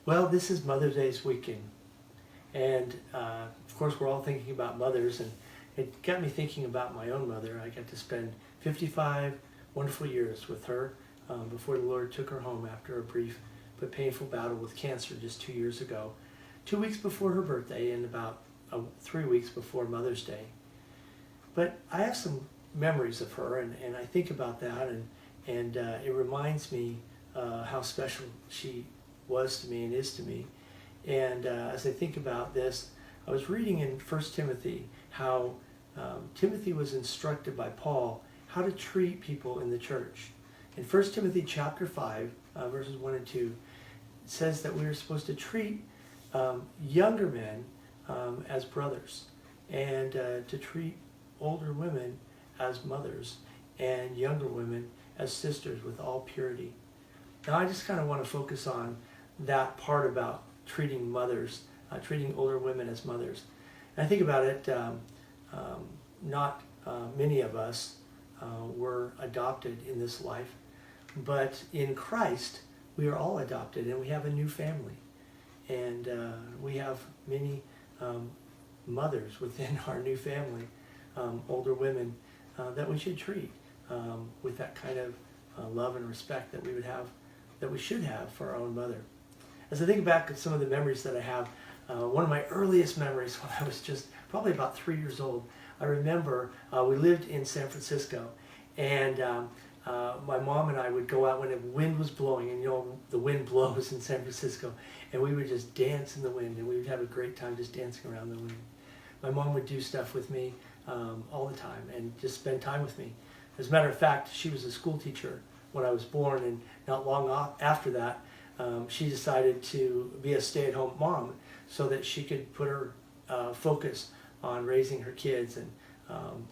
Well, this is Mother's Day's weekend, and of course we're all thinking about mothers, and it got me thinking about my own mother. I got to spend 55 wonderful years with her before the Lord took her home after a brief but painful battle with cancer just 2 years ago, 2 weeks before her birthday and about 3 weeks before Mother's Day. But I have some memories of her, and I think about that, and it reminds me how special she was to me and is to me. And as I think about this, I was reading in 1 Timothy how Timothy was instructed by Paul how to treat people in the church. In 1 Timothy chapter 5, verses 1 and 2, it says that we are supposed to treat younger men as brothers, and to treat older women as mothers, and younger women as sisters with all purity. Now I just kind of want to focus on that part about treating mothers, treating older women as mothers. And I think about it, not many of us were adopted in this life, but in Christ we are all adopted, and we have a new family. And we have many mothers within our new family, older women, that we should treat with that kind of love and respect that we should have for our own mother. As I think back at some of the memories that I have, one of my earliest memories when I was just probably about 3 years old, I remember we lived in San Francisco, and my mom and I would go out when the wind was blowing, and you know the wind blows in San Francisco, and we would just dance in the wind, and we would have a great time just dancing around the wind. My mom would do stuff with me all the time and just spend time with me. As a matter of fact, she was a school teacher when I was born, and not long after that, she decided to be a stay-at-home mom so that she could put her focus on raising her kids. And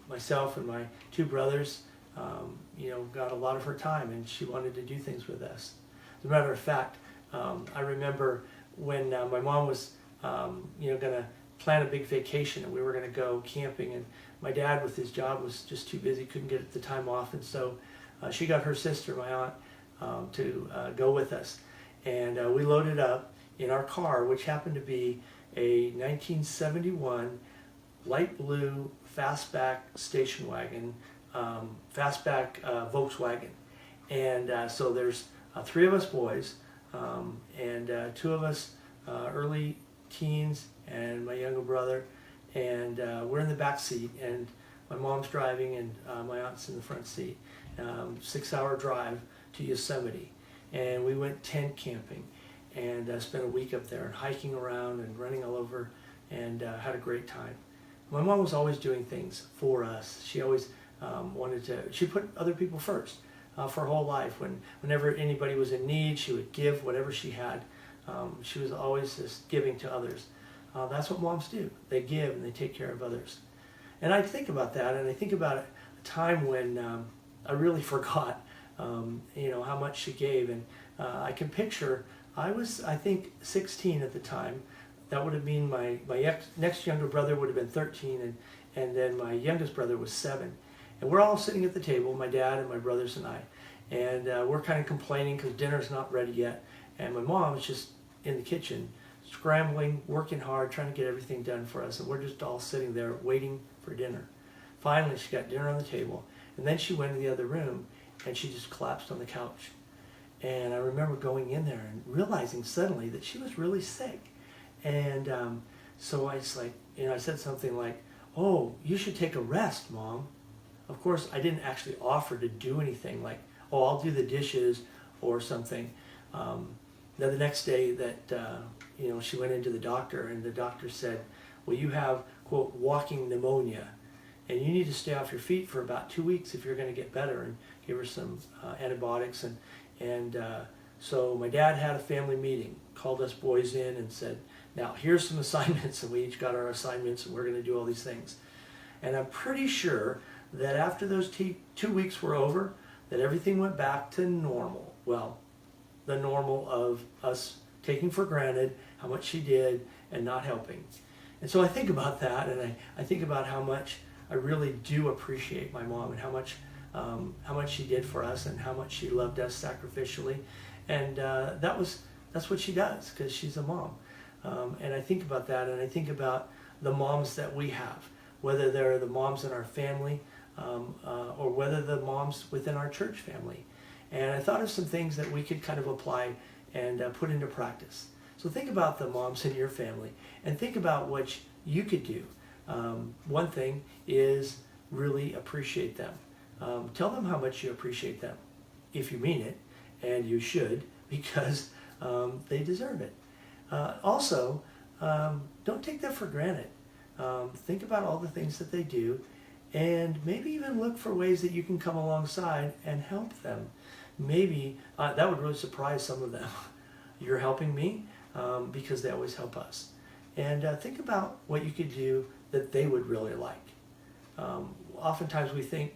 myself and my two brothers, got a lot of her time, and she wanted to do things with us. As a matter of fact, I remember when my mom was, going to plan a big vacation, and we were going to go camping, and my dad with his job was just too busy, couldn't get the time off, and so she got her sister, my aunt, to go with us. And we loaded up in our car, which happened to be a 1971 light blue fastback station wagon, fastback Volkswagen. And so there's 3 of us boys, and 2 of us early teens, and my younger brother, and we're in the back seat, and my mom's driving, and my aunt's in the front seat. 6-hour drive to Yosemite, and we went tent camping, and spent a week up there, and hiking around and running all over, and had a great time. My mom was always doing things for us. She always she put other people first for her whole life. Whenever anybody was in need, she would give whatever she had. She was always just giving to others. That's what moms do. They give and they take care of others. And I think about that, and I think about a time when I really forgot, how much she gave. And I can picture, I was, I think, 16 at the time. That would have been my next younger brother would have been 13, and then my youngest brother was 7. And we're all sitting at the table, my dad and my brothers and I. And we're kind of complaining because dinner's not ready yet. And my mom is just in the kitchen, scrambling, working hard, trying to get everything done for us. And we're just all sitting there waiting for dinner. Finally, she got dinner on the table. And then she went in the other room, and she just collapsed on the couch. And I remember going in there and realizing suddenly that she was really sick. And so I was like, I said something like, "Oh, you should take a rest, Mom." Of course, I didn't actually offer to do anything like, "Oh, I'll do the dishes," or something. Then the next day that, she went into the doctor, and the doctor said, "Well, you have, quote, walking pneumonia, and you need to stay off your feet for about 2 weeks if you're going to get better," and gave her some antibiotics. And so my dad had a family meeting, called us boys in and said, "Now here's some assignments," and we each got our assignments, and we're going to do all these things. And I'm pretty sure that after those 2 weeks were over, that everything went back to normal. Well, the normal of us taking for granted how much she did and not helping. And so I think about that, and I think about how much I really do appreciate my mom, and how much she did for us, and how much she loved us sacrificially. And that was that's what she does because she's a mom. And I think about that, and I think about the moms that we have, whether they're the moms in our family or whether the moms within our church family. And I thought of some things that we could kind of apply and put into practice. So think about the moms in your family and think about what you could do. One thing is really appreciate them. Tell them how much you appreciate them, if you mean it, and you should, because they deserve it. Also, don't take that for granted. Think about all the things that they do, and maybe even look for ways that you can come alongside and help them. Maybe that would really surprise some of them. You're helping me because they always help us. And think about what you could do that they would really like. Oftentimes we think,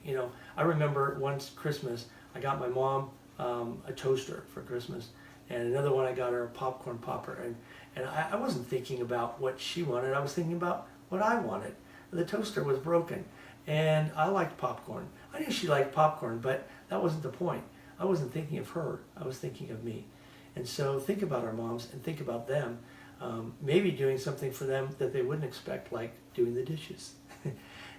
I remember once Christmas, I got my mom a toaster for Christmas, and another one I got her a popcorn popper. And I wasn't thinking about what she wanted, I was thinking about what I wanted. The toaster was broken, and I liked popcorn. I knew she liked popcorn, but that wasn't the point. I wasn't thinking of her, I was thinking of me. And so think about our moms and think about them. Maybe doing something for them that they wouldn't expect, like doing the dishes.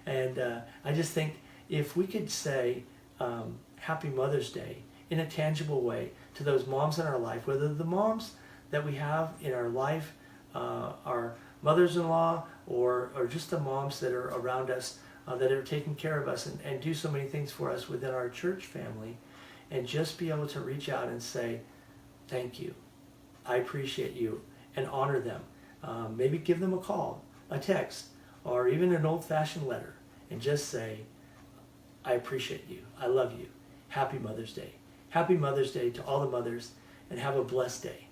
And I just think if we could say Happy Mother's Day in a tangible way to those moms in our life, whether the moms that we have in our life, our mothers-in-law, or just the moms that are around us that are taking care of us and do so many things for us within our church family, and just be able to reach out and say, thank you, I appreciate you, and honor them. Maybe give them a call, a text, or even an old-fashioned letter, and just say, I appreciate you, I love you, Happy Mother's Day. Happy Mother's Day to all the mothers, and have a blessed day.